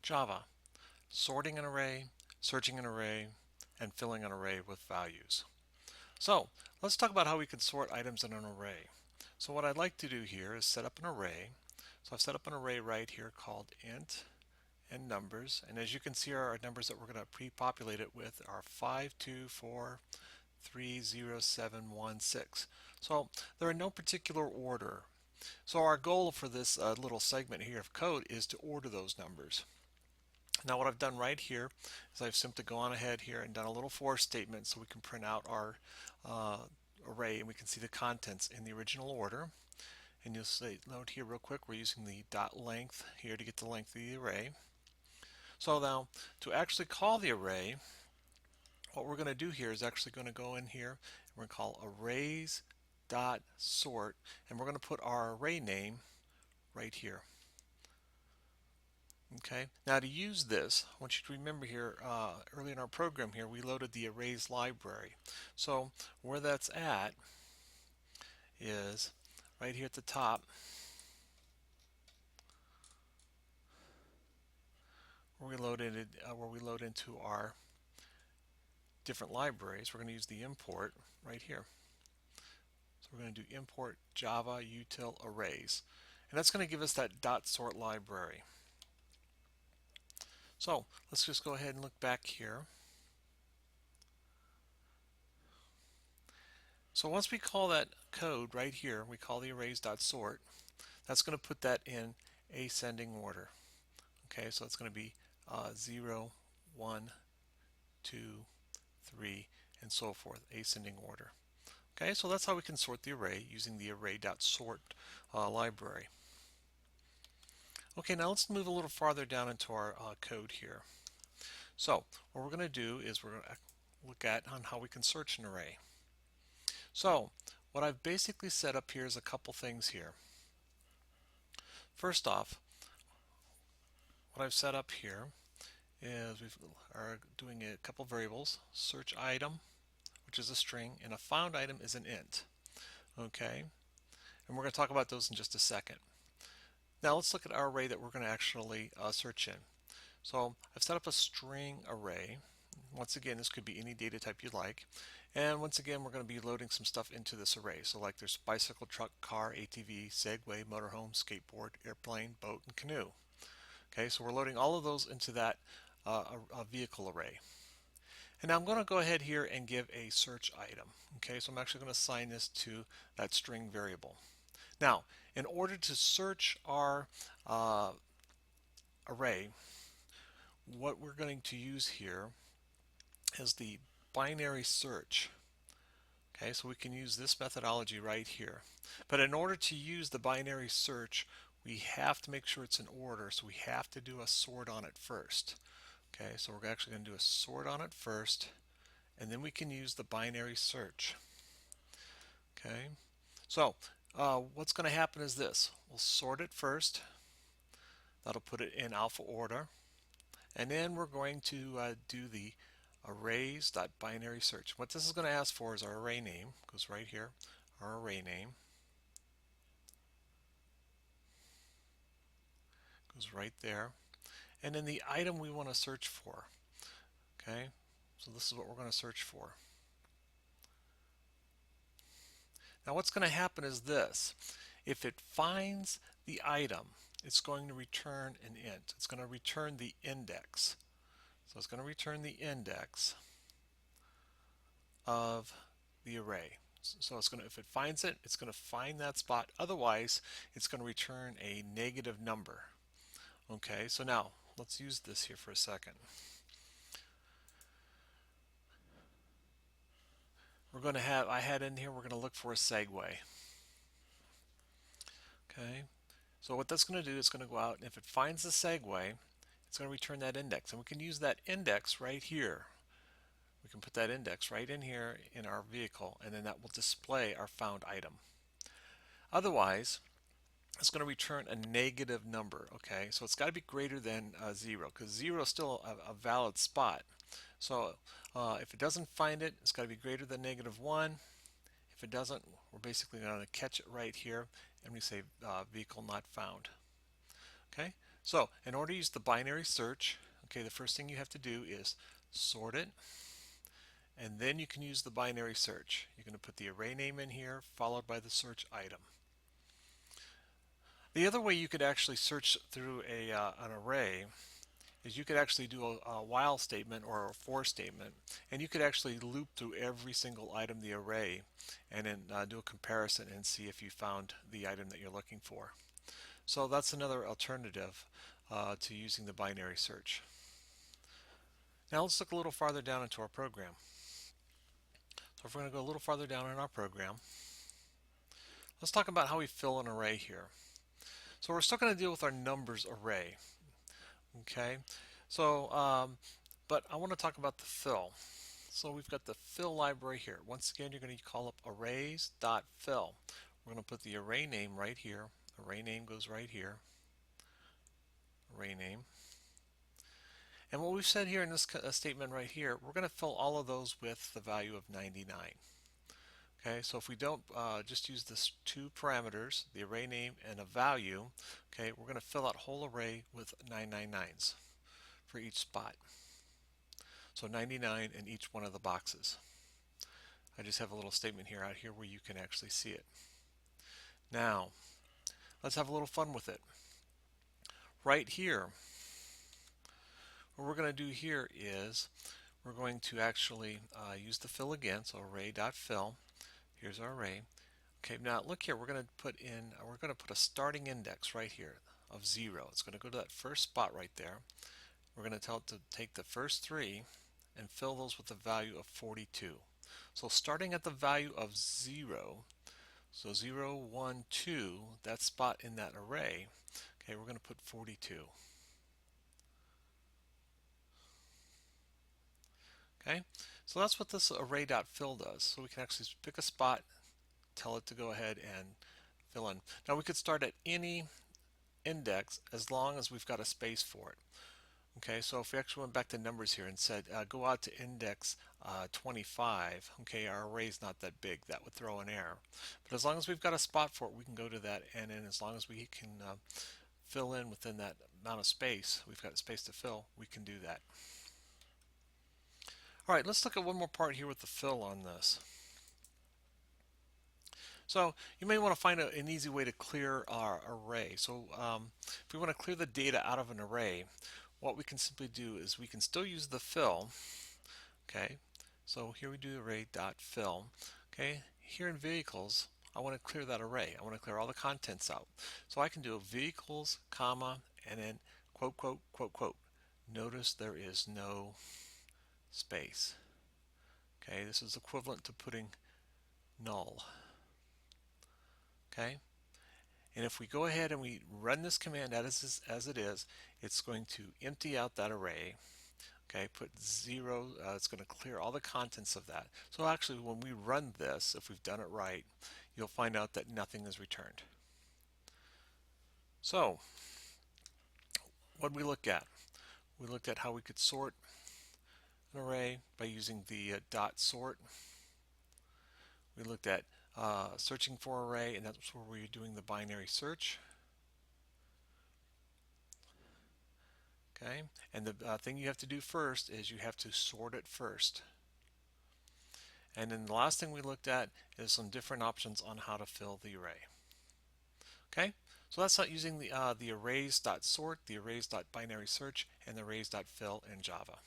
Java, sorting an array, searching an array, and filling an array with values. So let's talk about how we can sort items in an array. So what I'd like to do here is set up an array. So I've set up an array right here called int and numbers, and as you can see, our numbers that we're going to pre-populate it with are 5, 2, 4, 3, 0, 7, 1, 6. So they're in no particular order. So our goal for this little segment here of code is to order those numbers. Now what I've done right here is I've simply gone ahead here and done a little for statement so we can print out our array and we can see the contents in the original order. And you'll see, note here real quick, we're using the dot length here to get the length of the array. So now to actually call the array, what we're going to do here is actually going to go in here and we're going to call arrays dot sort, and we're going to put our array name right here. Okay, now to use this, I want you to remember here early in our program here we loaded the arrays library. So where that's at is right here at the top where we load into our different libraries. We're going to use the import right here. So we're going to do import Java util arrays, and that's going to give us that dot sort library. So let's just go ahead and look back here. So once we call that code right here, we call the arrays.sort, that's going to put that in ascending order. Okay, so it's going to be 0, 1, 2, 3, and so forth, ascending order. Okay, so that's how we can sort the array using the array.sort library. Okay, now let's move a little farther down into our code here. So what we're going to do is we're going to look at on how we can search an array. So what I've basically set up here is a couple things here. First off, what I've set up here is we are doing a couple variables, search item, which is a string, and a found item is an int. Okay, and we're going to talk about those in just a second. Now let's look at our array that we're going to actually search in. So I've set up a string array. Once again, this could be any data type you like. And once again, we're going to be loading some stuff into this array. So like there's bicycle, truck, car, ATV, Segway, motorhome, skateboard, airplane, boat, and canoe. Okay, so we're loading all of those into that vehicle array. And now I'm going to go ahead here and give a search item. Okay, so I'm actually going to assign this to that string variable. Now, in order to search our array, what we're going to use here is the binary search. Okay, so we can use this methodology right here. But in order to use the binary search, we have to make sure it's in order, so we have to do a sort on it first. Okay, so we're actually going to do a sort on it first, and then we can use the binary search. Okay, so what's going to happen is this. We'll sort it first. That'll put it in alpha order. And then we're going to do the arrays.binary search. What this is going to ask for is our array name. Goes right here, our array name. Goes right there. And then the item we want to search for. Okay, so this is what we're going to search for. Now what's going to happen is this. If it finds the item, it's going to return an int. It's going to return the index. So it's going to return the index of the array. So it's going to, if it finds it, it's going to find that spot. Otherwise, it's going to return a negative number. Okay, so now let's use this here for a second. We're going to have, I had in here, we're going to look for a Segway. Okay, so what that's going to do is going to go out, and if it finds the Segway, it's going to return that index. And we can use that index right here. We can put that index right in here in our vehicle, and then that will display our found item. Otherwise, it's going to return a negative number. Okay, so it's got to be greater than 0, because 0 is still a valid spot. So if it doesn't find it, it's got to be greater than -1. If it doesn't, we're basically going to catch it right here, and we say vehicle not found. Okay, So in order to use the binary search, okay, the first thing you have to do is sort it, and then you can use the binary search. You're going to put the array name in here, followed by the search item. The other way you could actually search through an array is you could actually do a while statement or a for statement, and you could actually loop through every single item in the array and then do a comparison and see if you found the item that you're looking for. So that's another alternative to using the binary search. Now let's look a little farther down into our program. So if we're going to go a little farther down in our program, let's talk about how we fill an array here. So we're still going to deal with our numbers array. Okay, so but I want to talk about the fill. So we've got the fill library here. Once again, you're going to call up arrays.fill. We're going to put the array name right here. Array name goes right here. Array name. And what we've said here in this statement right here, we're going to fill all of those with the value of 99. Okay, so if we don't just use this two parameters, the array name and a value, okay, we're going to fill that whole array with 999s for each spot. So 99 in each one of the boxes. I just have a little statement here out here where you can actually see it. Now, let's have a little fun with it. Right here, what we're going to do here is we're going to actually use the fill again, so array.fill. Here's our array. Okay, now look here, we're going to put a starting index right here of 0. It's going to go to that first spot right there. We're going to tell it to take the first three and fill those with the value of 42. So starting at the value of 0, so 0, 1, 2, that spot in that array, okay, we're going to put 42. Okay, so that's what this array.fill does. So we can actually pick a spot, tell it to go ahead and fill in. Now we could start at any index as long as we've got a space for it. Okay, so if we actually went back to numbers here and said go out to index 25, okay, our array is not that big, that would throw an error. But as long as we've got a spot for it, we can go to that, and then as long as we can fill in within that amount of space, we've got space to fill, we can do that. All right, let's look at one more part here with the fill on this. So you may want to find an easy way to clear our array. So if we want to clear the data out of an array, what we can simply do is we can still use the fill. Okay, so here we do array.fill. Okay, here in vehicles, I want to clear that array. I want to clear all the contents out. So I can do vehicles, comma, and then quote, quote, quote, quote. Notice there is no space. Okay, this is equivalent to putting null. Okay, and if we go ahead and we run this command as it is, it's going to empty out that array. Okay, put 0, it's going to clear all the contents of that. So actually when we run this, if we've done it right, you'll find out that nothing is returned. So what did we look at? We looked at how we could sort an array by using the dot sort. We looked at searching for array, and that's where we're doing the binary search. Okay, and the thing you have to do first is you have to sort it first. And then the last thing we looked at is some different options on how to fill the array. Okay, so that's not using the arrays.sort, the arrays.binary search, and the arrays.fill in Java.